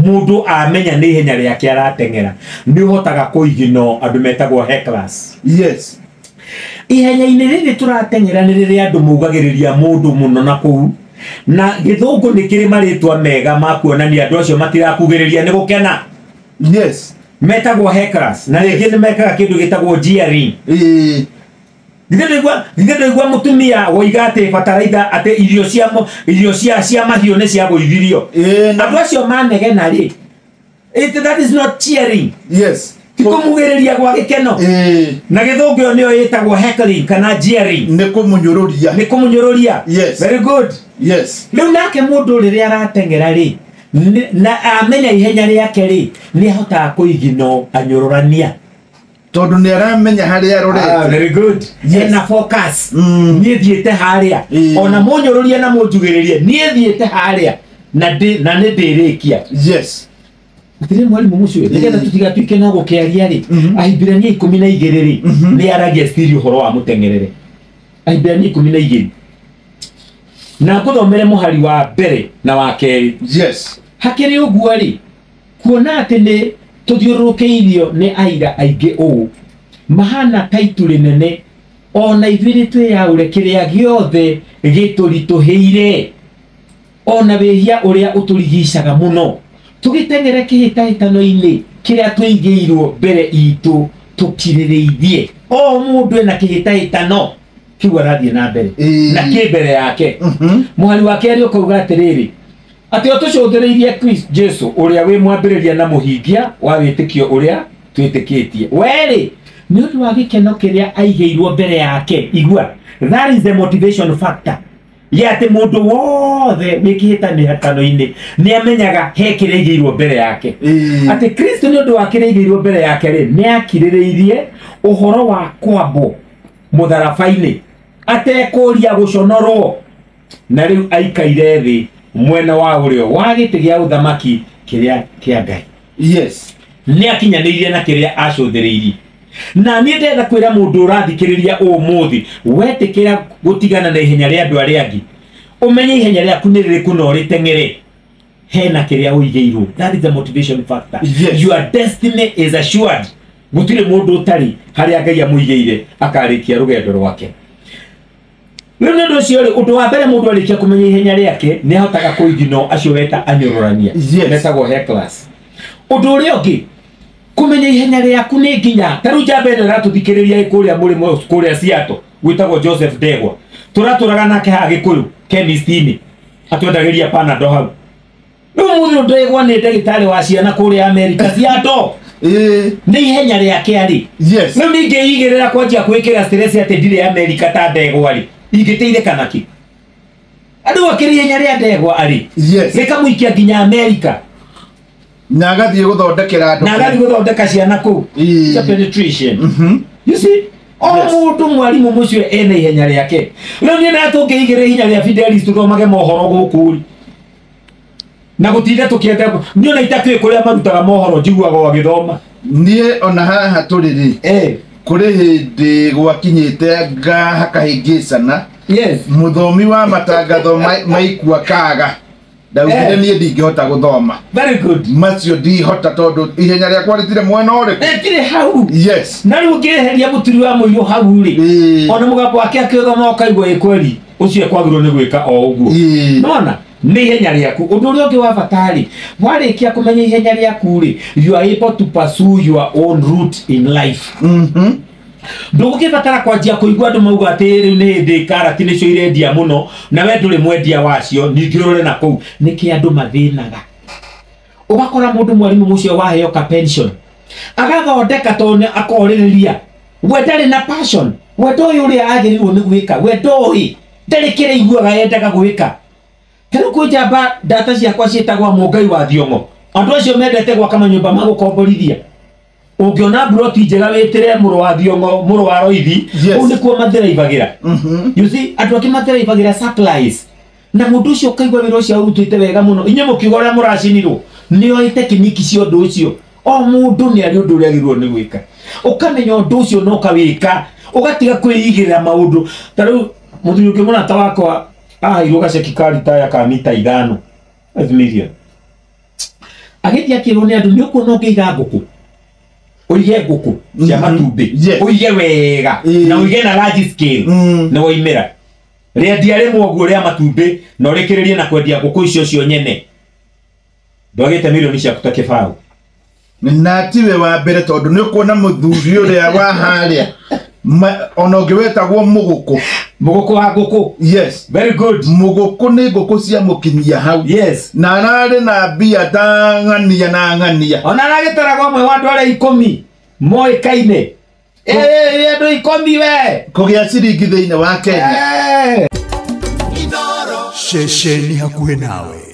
mundu amenya ni ihenya riake aratengera ni uhotaga kuigino andu metagwo hecklers. Yes. Ihenya-ini riri turatengera ni riri andu mugagiriria mundu muno na kuu na githungu ni kiri maritwa mega ma kuonania andu acio matirakugiriria ni gukena. Yes. Metagwo hecklers na ringi ni mekaga kindu gitagwo jeering. Ndigwa mutumia woigate fataraitha ate irio cia mahiu ni cia goithirio. Andu acio manegena ri. That is not cheering. Yes. Tikumugiriria gwa gikeno. Na githungu niyo yitagwo heckling kana jeering. Ni kumunyururia. Yes. Very good. Yes. Riu nake mundu riria aratengera ri na amenya ihenya riake ri ni ahotaga kuigino anyururania. Tondu ni aramenya haria arorete. Very good. Yes. Na focus. Ni thiete haria. Ona munyururia na munjugiririe ni thiete haria na ni ndirikia. Yes. Atire mwalimu mucio nigetha tutigatuike no gukiaria ri Ahibirania 12 ri ni aragia stiri uhoro wa mutengerere. Ahibirania 12 na kuthomere muhari wa mbere na wa keri. Yes. Hakiri uguo ri kuona ati ni tuthiurukeirio ni aiga aige uu mahana taitu rinene ona ithiri twiyaure kiria giothe giturituhiire ona wehia uria uturigicaga muno tugitengere kihitahitano-ini kiria twigiirwo mbere itu tukiririithie o mundu ena kihitahitano kiu arathie na mbere na ki mbere yake. Muhari wa keri ukauga atiriri ati otucũthĩrĩirie Kristo Jesu uria wi mwambĩrĩria na muhingia wa wĩtĩkio uria twĩtĩkĩtie weri ni undu wa gikeno kiria aigeirwo mbere yake. Igua, that is the motivation factor ya ati mundu wothe wikihitano-ini ni amenyaga he kiria aigeirwo mbere yake. Ati Kristo ni undu wa kiria aigeirwo mbere yake ri ni akirĩrĩirie uhoro wa kwambo mutharabai-ini atekuria guconorwo na riu aikaire thi mwena wa urio wa giti gia uthamaki kiria kia Ngai. Yes. Ni akinyanirie na kiria acuthiriirie na ni ndenda kwira mundu urathikiriria umuthi wetikira gutigana na ihenya ria andu aria angi umenye ihenya riaku ni ririku no ritengere hena kiria uigeirwo. That is the motivation factor. Yes. Your destiny is assured. Gutire mundu utari haria Ngai amuigeire akarikia rugendo rwake. Nendo ciore undu wa mbere mundu arikia kumenya ihenya riake ni ahotaga kuigino acio weta anyururania. Yes. Metagwo hecklers. Undu uria ungi kumenya ihenya riaku ni nginya taru jambe na ratuthikiriria kuria murimo kuria Siato gwitagwo Joseph Ndegwa turaturaga nake ha Gikuyu chemist-ini atwendagiria Panadol hau. No mundu Ndegwa ni ndagitari wa ciana kuria America Siato. Ni ihenya riake ari. Yes. No ningeigirira kwanjia kwikira stress ati ndire America ta Ndegwa ari ingiteithika naki andu akiri ihenya ria Ndegwa ari. Yes. Gikamuikia nginya America na agathie guthondekera andu na agathie guthondeka ciana kuu. Penetration. You see, mundu mwalimu mucio ena ihenya riake. Riu ni na tungeigire ihenya ria Fidelis tuthomage mohoro guku na gutinda tukienda ni ona itakwe kuria marutaga mohoro njiguaga wagithoma nie ona haha turiri kuri hindi gwakinyite ngahakahingicana. Yes. Muthomi wa matangatho maikua kaga ndaugire nie ndingihota guthoma. Very good. Macio ndihota tondu ihenya riakwa ritire mwena uriku tire hau. Yes. Na riu ngireheria muturi wa muiyo hau ri ona mugambo wake akithoma ukaigua ikweli ucio kwagirwo ni gwika o uguo. Nona ni ihenya riaku undu uria ungi wa batari warikia kumenya ihenya riaku ri you are able to pursue your own route in life. Ndugukibatara kwanjia kuigua andu mauga ati riu ni hindi karati nicio irendia muno na we nduri mwendia wacio ningirore na kuu niki andu mathinaga ugakora mundu mwalimu mucio waheo ka pension agathondeka tone akoririria we ndari na passion we ndoi uria agirirwo ni gwika we ndoi ndari kire iguaga yendaga gwika. Tero kujamba data ciakwa cietagwa Mungai wa Thiongo andu acio mendete gwaka manyumba ma gukomborithia. Ungiona broti njega witire muru wa Thiongo muru wa Roithi unikuo mathiraivagira. You see andu akimathiraivagira supplies na mundu ucio kaigwa wira ucio urutite wega muno inye mukiuga uria muracinirwo nio itekiniki cio ndu ucio o mundu ni ari undu uria agirwo ni gwika ukamenya undu ucio no kawika ugatiga kwiyigirira maundu. Taru muthuri ungi munata wakwa iruga ceki kari taya ka mita 5 million agithia kirone andu nikuona ukiiga nguku uige nguku cia matumbi uige wega na uige na large scale na woimera rendia rimwe guo ria matumbi na urekiririe na kwendia nguku icio cio nyene ndwagite milioni cia kuta kibao na tiwe wa mbere tondu ni kuona muthuri uria wa haria ona ngewetagwo muguku wa nguku. Yes, very good. Muguku ni nguku cia mukinyia hau. Yes, na arari na bia ta ng'ania na ng'ania ona aragitaragwo mwe wa ndware 10 moi kaine andu 10 we kugia ciringi thiini wa Kenya. Shesheni hakuhe nawe.